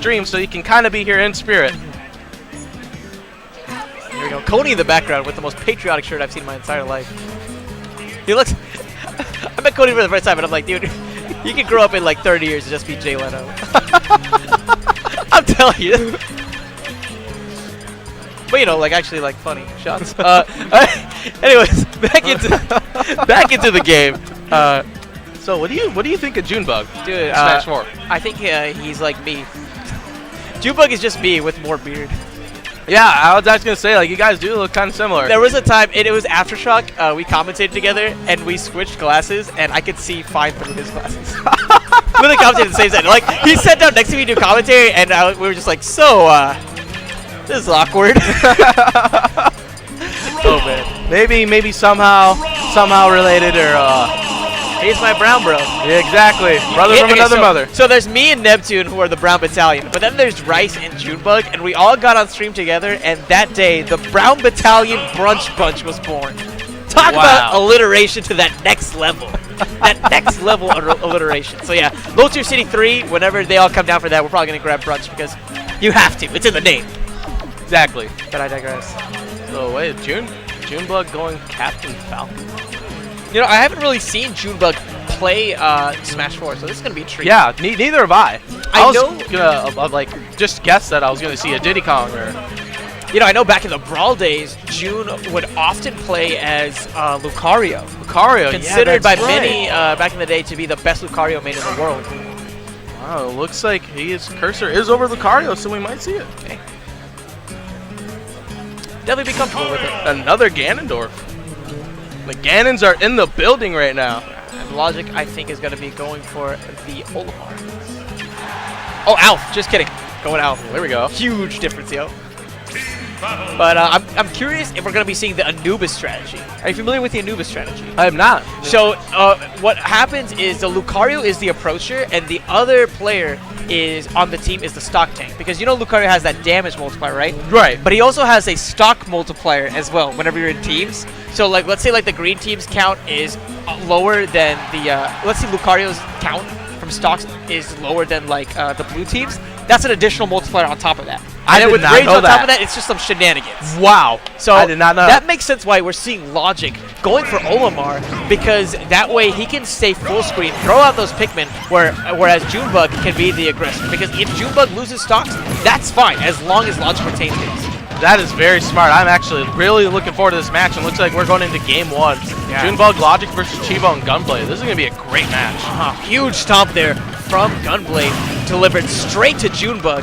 stream, so you can kind of be here in spirit. There we go. Coney in the background with the most patriotic shirt I've seen in my entire life. He looks... I met Coney for the first time, and I'm like, dude, you could grow up in like 30 years and just be Jay Leno. I'm telling you. But you know, like actually like funny shots. Anyways, back into the game. So what do you think of Junebug? Dude, Smash 4. I think he's like me. Junebug is just me with more beard. Yeah, I was actually gonna say, like, you guys do look kind of similar. There was a time, it was Aftershock, we commentated together, and we switched glasses, and I could see fine through his glasses. We really commentated at the same time. Like, he sat down next to me to do commentary, and we were just like, so, this is awkward. Oh, man. Maybe somehow related, or, he's my brown bro. Yeah, exactly. Brother from another mother. So there's me and Neptune, who are the Brown Battalion, but then there's Rice and Junebug, and we all got on stream together, and that day, the Brown Battalion Brunch Bunch was born. Talk about alliteration to that next level. That next level alliteration. So yeah, Low Tier City 3, whenever they all come down for that, we're probably going to grab brunch, because you have to. It's in the name. Exactly. But I digress. So wait, Junebug going Captain Falcon? You know, I haven't really seen Junebug play Smash 4, so this is going to be a treat. Yeah, neither have I. I was know, gonna like just guess that I was gonna see a Diddy Kong or. You know, I know back in the Brawl days, June would often play as Lucario. Lucario, considered by many back in the day to be the best Lucario main in the world. Wow, it looks like his cursor is over Lucario, so we might see it. Okay. Definitely be comfortable with it. Another Ganondorf. The Ganons are in the building right now. And Logic, I think, is going to be going for the Olimar. Oh, Alf. Just kidding. Going Alf. There we go. Huge difference, yo. But I'm curious if we're going to be seeing the Anubis strategy. Are you familiar with the Anubis strategy? I am not. So what happens is the Lucario is the approacher, and the other player is on the team is the stock tank. Because you know Lucario has that damage multiplier, right? Right. But he also has a stock multiplier as well whenever you're in teams. So like, let's say like the green team's count is lower than the, let's see Lucario's count from stocks is lower than like the blue team's. That's an additional multiplier on top of that. I did with not range know on top of that, it's just some shenanigans. Wow. So I did not know that makes sense why we're seeing Logic going for Olimar, because that way he can stay full screen, throw out those Pikmin, whereas Junebug can be the aggressor. Because if Junebug loses stocks, that's fine, as long as Logic retains his. That is very smart. I'm actually really looking forward to this match, and looks like we're going into game 1. Yeah. Junebug, Logic versus Chibo and Gunblade. This is going to be a great match. Huge stomp there from Gunblade, delivered straight to Junebug.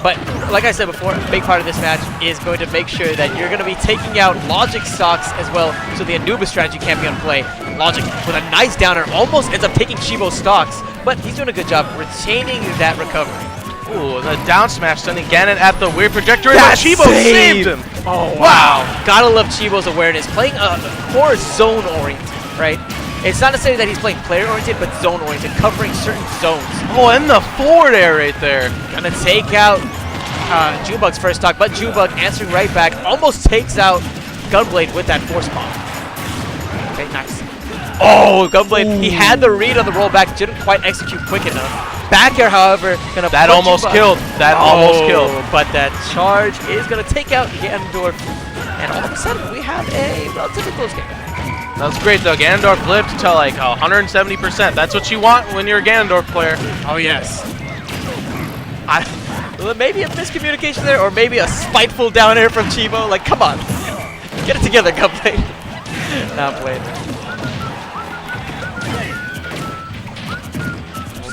But like I said before, a big part of this match is going to make sure that you're going to be taking out Logic stocks as well, so the Anubis strategy can't be on play. Logic with a nice downer almost ends up taking Chibo's stocks, but he's doing a good job retaining that recovery. Ooh, the down smash sending Ganon at the weird trajectory, but Chibo saved him! Oh, wow. Gotta love Chibo's awareness. Playing a core zone-oriented, right? It's not necessarily that he's playing player-oriented, but zone-oriented, covering certain zones. Oh, and the forward air right there. Gonna take out Junebug's first stock, but Junebug answering right back, almost takes out Gunblade with that force bomb. Okay, nice. Oh, Gunblade, he had the read on the rollback, didn't quite execute quick enough. Back air, however, gonna that almost killed. That almost killed. But that charge is gonna take out Ganondorf, and all of a sudden we have a relatively close game. That was great though. Ganondorf lived to like 170%. That's what you want when you're a Ganondorf player. Oh yes. Maybe a miscommunication there, or maybe a spiteful down air from Chibo. Like, come on, get it together, Gunblade. Not playing.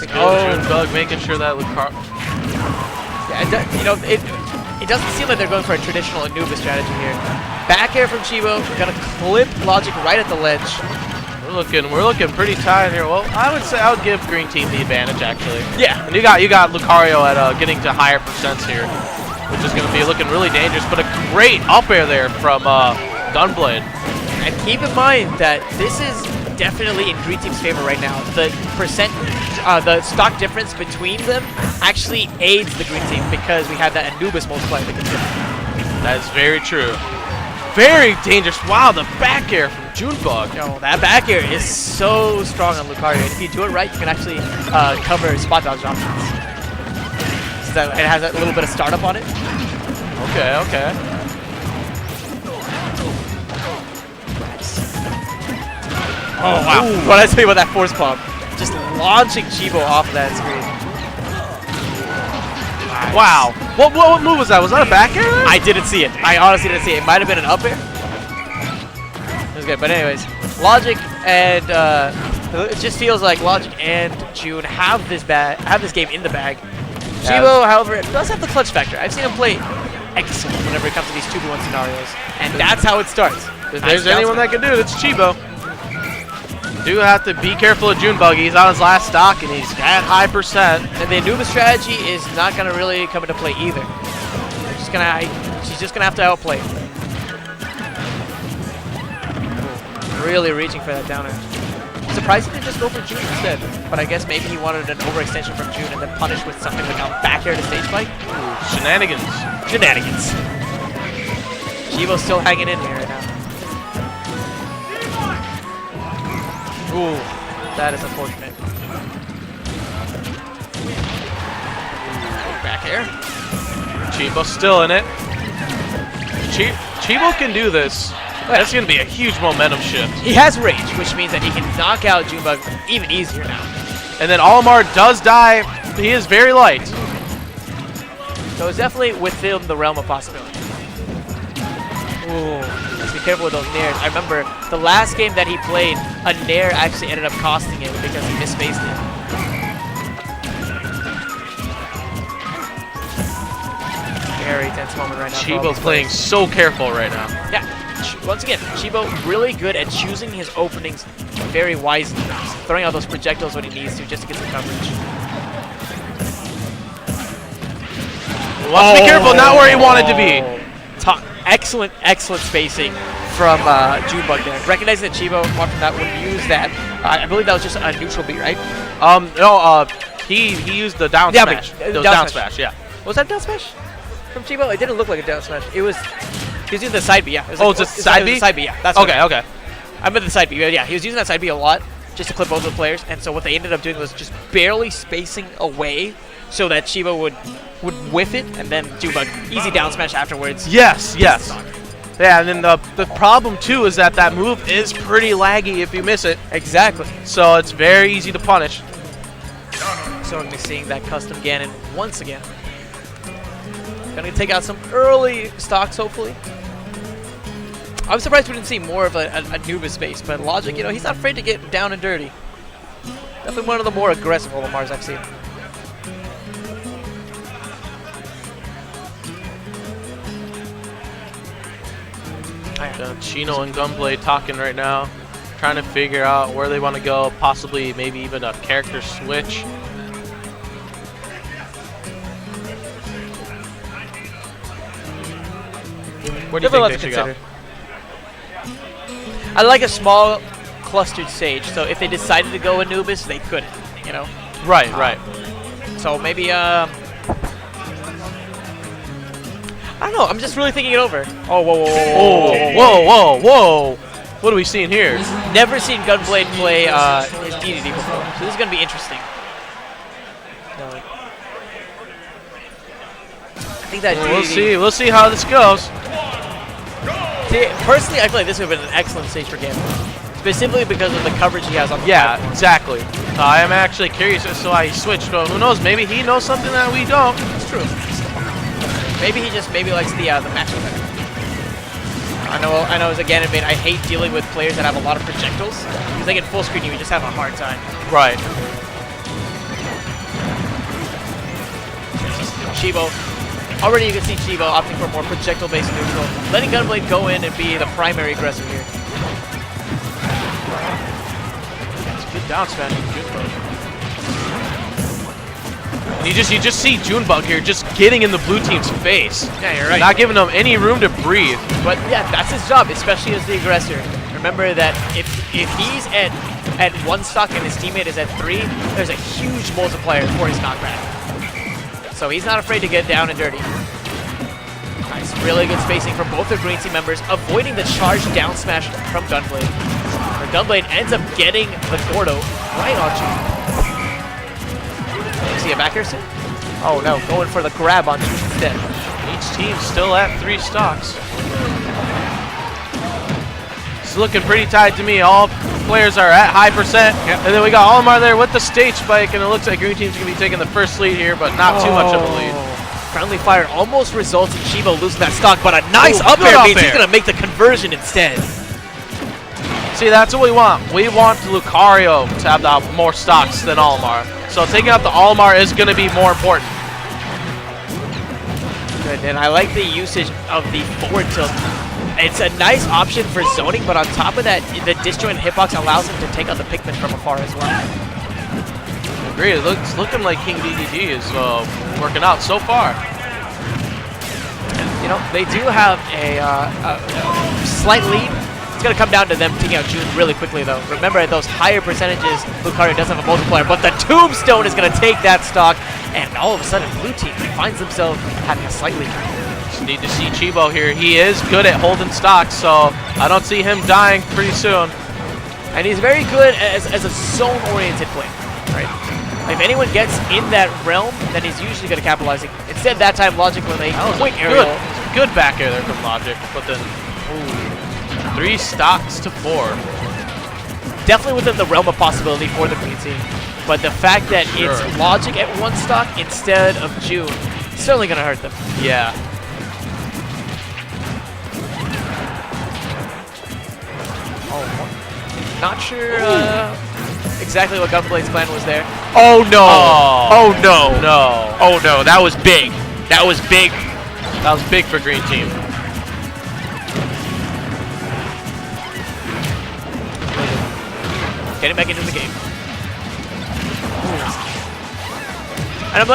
Junebug making sure that Lucario. Yeah, you know, it doesn't seem like they're going for a traditional Anubis strategy here. Back air from Chibo, gonna clip Logic right at the ledge. We're looking pretty tight here. Well, I would give Green Team the advantage actually. Yeah, and you got Lucario at getting to higher percents here, which is gonna be looking really dangerous. But a great up air there from Gunblade. And keep in mind that this is definitely in Green Team's favor right now. The the stock difference between them actually aids the Green Team because we have that Anubis multiplier to consider. That is very true. Very dangerous. Wow, the back air from Junebug. Yo, that back air is so strong on Lucario. And if you do it right, you can actually cover spot dodge options. that it has a little bit of startup on it. Okay, okay. Oh, wow. Ooh. What did I tell you about that force pump? Just launching Chibo off of that screen. Nice. Wow. What move was that? Was that a back air? I didn't see it. I honestly didn't see it. It might have been an up air. It was good. But anyways, Logic and it just feels like Logic and June have this game in the bag. Chibo, however, does have the clutch factor. I've seen him play excellent whenever it comes to these 2v1 scenarios. And that's how it starts. If there's anyone that can do it, it's Chibo. Do have to be careful of Junebug. He's on his last stock and he's at high percent. And the Anubis strategy is not going to really come into play either. She's just going to have to outplay. Really reaching for that down air. Surprised he didn't just go for June instead. But I guess maybe he wanted an overextension from June and then punish with something like a back air to stage spike. Shenanigans. Shenanigans. Chibo's still hanging in here right now. Ooh, that is unfortunate. Back air. Chibo's still in it. Chibo can do this. That's going to be a huge momentum shift. He has range, which means that he can knock out Junebug even easier now. And then Olimar does die. He is very light. So it's definitely within the realm of possibility. Ooh, let's be careful with those nairs. I remember the last game that he played, a nair actually ended up costing him because he misspaced it. Very tense moment right now. Chibo playing so careful right now. Yeah. Once again, Chibo really good at choosing his openings very wisely, throwing out those projectiles when he needs to just to get some coverage. Let's be careful, not where he wanted to be. Excellent, excellent spacing from Junebug there. Recognizing that Chibo, apart from that, would use that. I believe that was just a neutral beat, right? No, he used the down smash. Down smash, yeah. Was that down smash from Chibo? It didn't look like a down smash. He was using the side B, yeah. Oh, it's a side B? Side B, yeah. That's okay, okay. I meant the side B, yeah. He was using that side B a lot just to clip both of the players, and so what they ended up doing was just barely spacing away so that Chibo would whiff it and then do a easy down smash afterwards. Yes, yes. Yeah, and then the problem too is that move is pretty laggy if you miss it. Exactly. So it's very easy to punish. So we're going to be seeing that custom Ganon once again. Going to take out some early stocks, hopefully. I was surprised we didn't see more of a Anubis space, but Logic, you know, he's not afraid to get down and dirty. Definitely one of the more aggressive Olimars I've seen. Chino and Gunblade talking right now, trying to figure out where they want to go, possibly maybe even a character switch. Where do you think they should go? I like a small clustered stage, so if they decided to go Anubis, they couldn't, you know? Right, right. So maybe, I don't know, I'm just really thinking it over. Oh, whoa, whoa, whoa, whoa, whoa, whoa. What are we seeing here? Never seen Gunblade play his DDD before, so this is going to be interesting. I think that DDD... We'll see how this goes. See, personally, I feel like this would have been an excellent stage for Ganon. Specifically because of the coverage he has on the platform. Exactly. I am actually curious as to why he switched. But who knows? Maybe he knows something that we don't. It's true. Maybe he just likes the matchup better. I know as a Ganon main, I hate dealing with players that have a lot of projectiles because they get full screen you just have a hard time. Right. Chibo. Already you can see Chibo opting for more projectile-based neutral, letting Gunblade go in and be the primary aggressor here. That's a good down smash from Junebug. You just see Junebug here just getting in the blue team's face. Yeah, you're right. Not giving them any room to breathe. But yeah, that's his job, especially as the aggressor. Remember that if he's at 1 stock and his teammate is at 3, there's a huge multiplier for his knockback. So he's not afraid to get down and dirty. Nice, really good spacing from both the green team members, avoiding the charged down smash from Gunblade. Where Gunblade ends up getting the Gordo right on you. See a back air soon? Oh no, going for the grab on June instead. Each team still at 3 stocks. It's looking pretty tight to me. All players are at high percent. Yep. And then we got Olimar there with the stage spike, and it looks like green team's going to be taking the first lead here, but not too much of a lead. Friendly fire almost results in Chibo losing that stock, but a nice up good air up means he's air. going to make the conversion instead. See, that's what we want. We want Lucario to have the more stocks than Olimar. So taking out the Olimar is going to be more important. Good, and I like the usage of the forward tilt. It's a nice option for zoning, but on top of that, the disjoint hitbox allows him to take out the Pikmin from afar as well. Agree. It's looking like King DDD is working out so far. You know, they do have a slight lead. It's going to come down to them taking out June really quickly, though. Remember, at those higher percentages, Lucario does have a multiplier, but the Tombstone is going to take that stock, and all of a sudden, Blue Team finds themselves having a slight lead. Just need to see Chibo here. He is good at holding stocks, so I don't see him dying pretty soon. And he's very good as a zone-oriented player, right? If anyone gets in that realm, then he's usually going to capitalize it. Instead, that time, Logic with a quick aerial. Good back air there from Logic, but then 3 stocks to 4. Definitely within the realm of possibility for the green team. But the fact that it's Logic at 1 stock instead of June, certainly going to hurt them. Yeah. Oh, not sure exactly what Gunblade's plan was there. Oh no! Oh no! No. Oh no! That was big. That was big. That was big for green team. Getting back into the game. And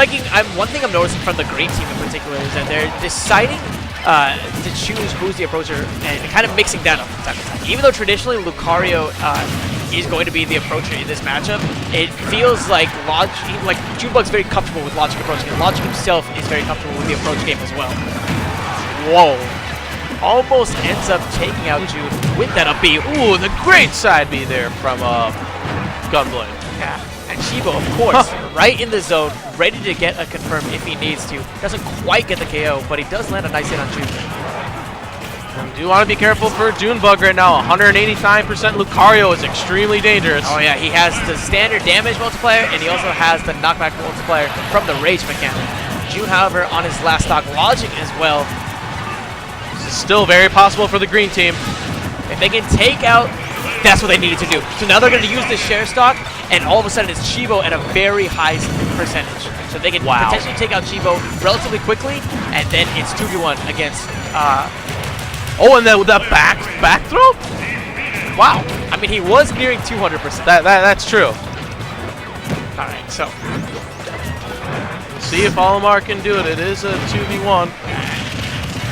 one thing I'm noticing from the green team in particular is that they're deciding to choose who's the approacher and kind of mixing that up from time to time. Even though traditionally Lucario is going to be the approacher in this matchup, it feels like Junebug's very comfortable with Logic approaching, and Logic himself is very comfortable with the approach game as well. Whoa. Almost ends up taking out June with that up B. Ooh, the great side B there from Gunblade. Yeah. And Chibo, of course, right in the zone, ready to get a confirm if he needs to. Doesn't quite get the KO, but he does land a nice hit on June. You do want to be careful for Junebug right now. 189% Lucario is extremely dangerous. Oh yeah, he has the standard damage multiplier, and he also has the knockback multiplier from the Rage mechanic. June, however, on his last stock, Logic as well. This is still very possible for the green team. If they can take out, that's what they needed to do. So now they're going to use this share stock, and all of a sudden it's Chibo at a very high percentage. So they can potentially take out Chibo relatively quickly, and then it's 2v1 against... oh, and then that back throw? Wow. I mean, he was nearing 200%. That's true. All right, so... See if Olimar can do it. It is a 2v1.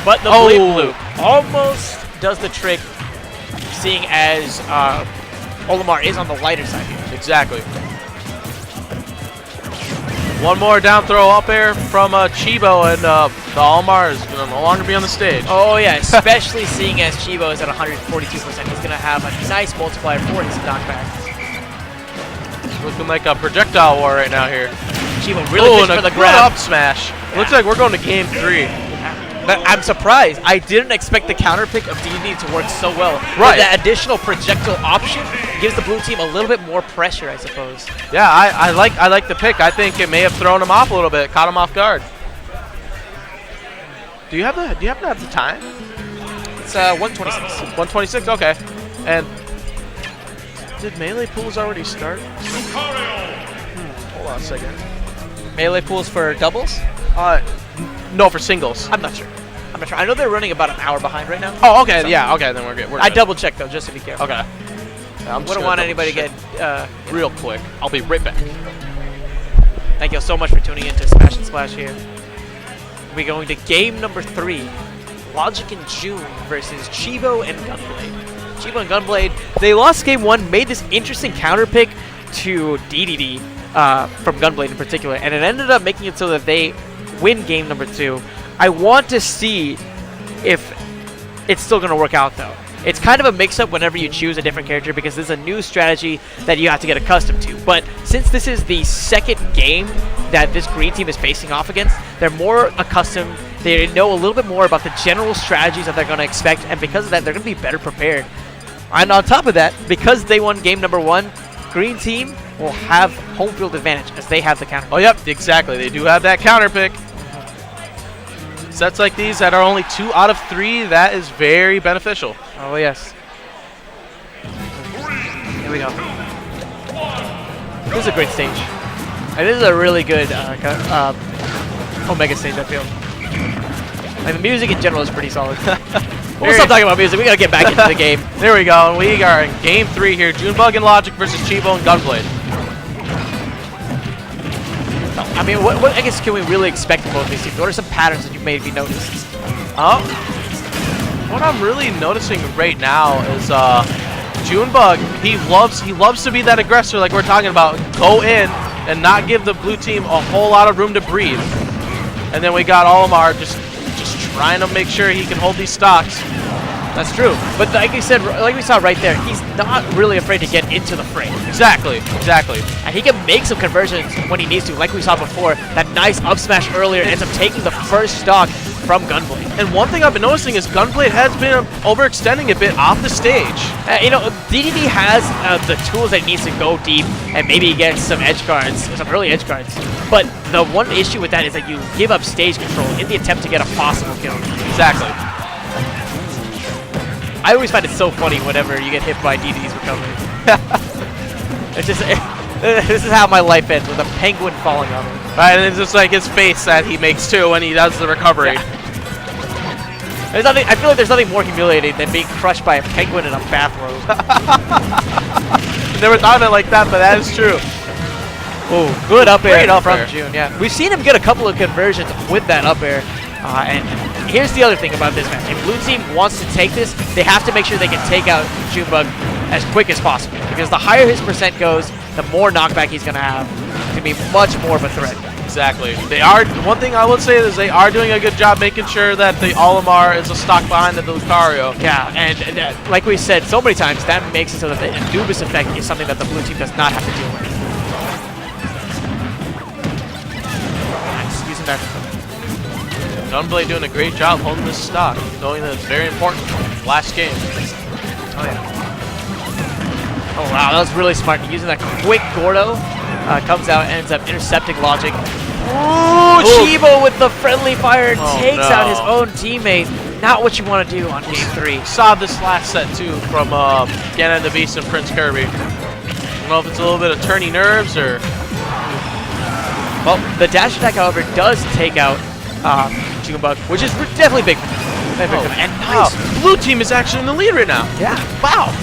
But the Blade Loop almost does the trick, seeing as Olimar is on the lighter side here. Exactly. One more down throw up air from Chibo, and the Olimar is going to no longer be on the stage. Oh yeah, especially seeing as Chibo is at 142%. He's going to have a nice multiplier for his knockback. Looking like a projectile war right now here. Chibo really fishing for the grab. Up smash. Yeah. Looks like we're going to game 3. But I'm surprised. I didn't expect the counter pick of DD to work so well. Right. That additional projectile option gives the blue team a little bit more pressure, I suppose. Yeah, I like the pick. I think it may have thrown him off a little bit, caught him off guard. Do you happen to have the time? It's 126. 126. Okay. And did melee pools already start? Hold on a second. Melee pools for doubles? No, for singles. I'm not sure. I know they're running about an hour behind right now. Oh, okay. So yeah, okay. Then we're good. I double checked though, just to be careful. Okay. Yeah, wouldn't want anybody to get real quick. I'll be right back. Thank you so much for tuning in to Smash and Splash here. We're going to game number 3. Logic and June versus Chibo and Gunblade. Chibo and Gunblade, they lost game 1, made this interesting counter pick to DDD from Gunblade in particular, and it ended up making it so that they win game number 2. I want to see if it's still going to work out though. It's kind of a mix-up whenever you choose a different character because this is a new strategy that you have to get accustomed to. But since this is the second game that this green team is facing off against, they're more accustomed. They know a little bit more about the general strategies that they're going to expect, and because of that, they're going to be better prepared. And on top of that, because they won game number 1, green team will have home field advantage as they have the counter. Oh, yep, exactly. They do have that counter pick. Sets like these that are only 2 out of 3, that is very beneficial. Oh, yes. Here we go. This is a great stage. And this is a really good Omega stage, I feel. And the music in general is pretty solid. We'll stop talking about music. We got to get back into the game. There we go. We are in game 3 here. Junebug and Logic versus Chibo and Gunblade. I mean, what I guess can we really expect from both these teams? What are some patterns that you maybe noticed? What I'm really noticing right now is Junebug, he loves to be that aggressor like we're talking about. Go in and not give the blue team a whole lot of room to breathe. And then we got Olimar just trying to make sure he can hold these stocks. That's true. But like we said, like we saw right there, he's not really afraid to get into the fray. Exactly. And he can make some conversions when he needs to. Like we saw before, that nice up smash earlier ends up taking the first stock from Gunblade. And one thing I've been noticing is Gunblade has been overextending a bit off the stage. You know, DDD has the tools that he needs to go deep and maybe get some edge guards, some early edge guards. But the one issue with that is that you give up stage control in the attempt to get a possible kill. Exactly. I always find it so funny whenever you get hit by DDD's recovery. It's just, this is how my life ends, with a penguin falling on him. Right, and it's just like his face that he makes too when he does the recovery. Yeah. There's nothing. I feel like there's nothing more humiliating than being crushed by a penguin in a bathrobe. Never thought of it like that, but that is true. Oh, good up air Great up from air. June. Yeah, we've seen him get a couple of conversions with that up air. And here's the other thing about this match. If blue team wants to take this, they have to make sure they can take out Junebug as quick as possible. Because the higher his percent goes, the more knockback he's going to have. It's going to be much more of a threat. Exactly. They are. One thing I would say is they are doing a good job making sure that the Olimar is a stock behind the Lucario. Yeah, and like we said so many times, that makes it so that the Anubis effect is something that the blue team does not have to deal with. Nice, using that. Gunblade doing a great job holding this stock, knowing that it's very important. Last game. Oh, yeah. Oh, wow, that was really smart. Using that quick Gordo, comes out and ends up intercepting Logic. Ooh, Chibo with the friendly fire takes out his own teammate. Not what you want to do on game 3. Saw this last set, too, from Ganon the Beast and Prince Kirby. I don't know if it's a little bit of turny nerves or... Well, the dash attack, however, does take out Junebug, which is definitely big. And nice. Wow. Blue team is actually in the lead right now. Yeah. Wow.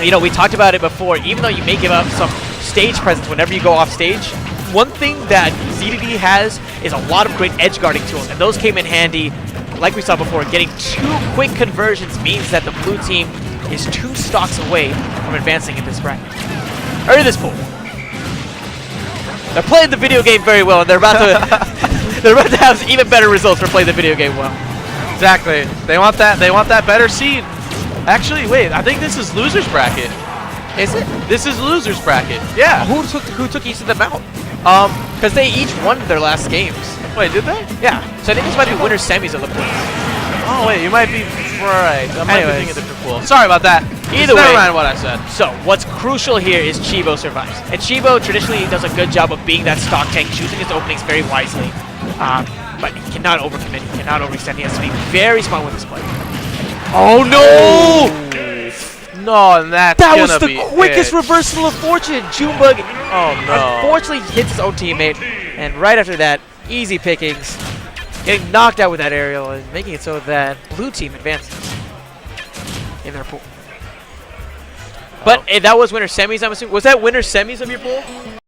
You know, we talked about it before. Even though you may give up some stage presence whenever you go off stage, one thing that ZDD has is a lot of great edge guarding tools, and those came in handy. Like we saw before, getting 2 quick conversions means that the blue team is 2 stocks away from advancing in this bracket. Or in this pool. They're playing the video game very well, and they're about to they're about to have even better results for playing the video game well. Exactly. They want that better seed. Actually, wait. I think this is losers bracket. Is it? This is losers bracket. Yeah. Who took each of them out? Because they each won their last games. Wait, did they? Yeah. So I think this might be winner semis of the pools. Oh wait, you might be right. I might be thinking of different pool. Sorry about that. Either way, never mind what I said. So what's crucial here is Chibo survives, and Chibo traditionally does a good job of being that stock tank, choosing his openings very wisely. But he cannot overcommit, he cannot overextend. He has to be very smart with his play. Oh no! No, and that was the quickest reversal of fortune. Junebug, unfortunately, hits his own teammate, and right after that, easy pickings, getting knocked out with that aerial, and making it so that blue team advances in their pool. But that was winner semis, I'm assuming. Was that winner semis of your pool?